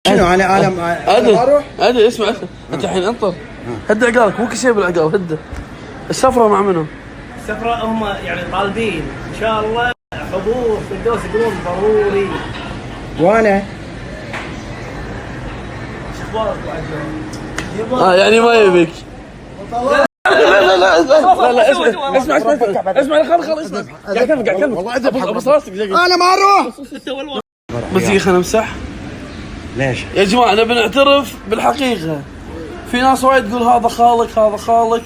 شنو انا اروح؟ ادري اسمع انت الحين انطر. هد عقالك، مو كل شيء بالعقال، هد. السفره مع منو؟ السفره هم يعني طالبين ان شاء الله حضور فردوس يقولون ضروري. وانا اخبارك بعد؟ يعني ما يبيك. لا اسمع خل قاعد كلمك والله اذبحك بس راسك انا ما اروح. بس خلينا نمسح. ليش؟ يا جماعه نبي نعترف بالحقيقه. في ناس وايد تقول هذا خالك هذا خالك.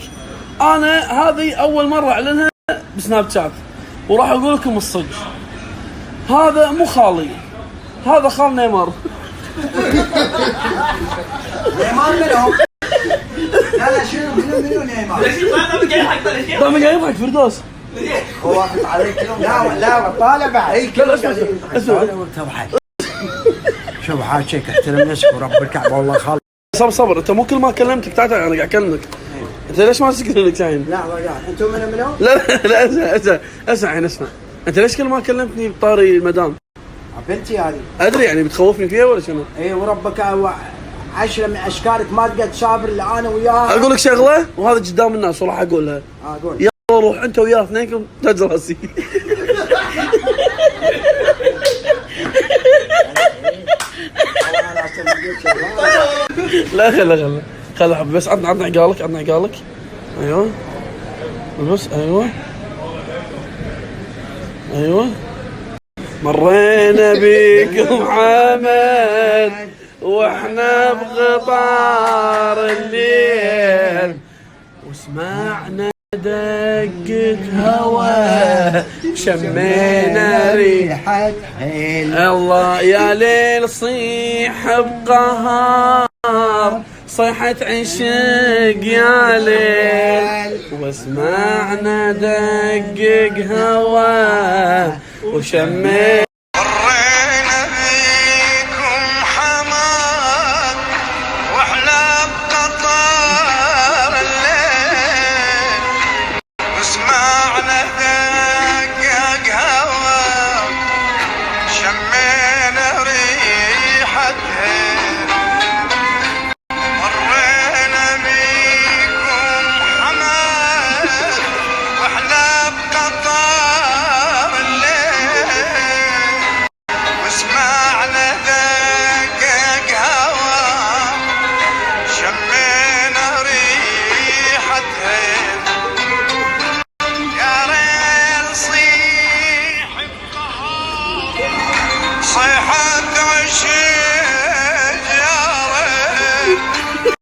انا هذه اول مره اعلنها بسناب شات، وراح اقول لكم الصدق. هذا مو خالي، هذا خال نيمار. نيمار منو؟ لا شنو منو نيمار؟ طيب قاعد يضحك فردوس. هو عليك لا طالع عليك. اسمع شوف حاجيك احترم نفسك ورب الكعبه والله خالد. صبر انت مو كل ما كلمتك تعال انا قاعد اكلمك. انت ليش ما تسكت لك الحين؟ لا انتم منو؟ لا اسمع الحين اسمع. انت ليش كل ما كلمتني بطاري المدام؟ بنتي هذه. ادري يعني بتخوفني فيها ولا شنو؟ اي وربك 10 من اشكالك ما تقدر تشابر الا انا وياها. اقول لك شغله وهذا قدام الناس وراح اقولها. اقول يلا روح انت وياه اثنينكم تاج راسي. لا خل حبيبي بس عطنا عقالك. ايوه بس ايوه مرينا بيكم حمد واحنا بغبار الليل وسمعنا دقة هوا شمينا ريحة الله يا ليل صيح بقهار صيحة عشق يا ليل وسمعنا دقق هوا وشمينا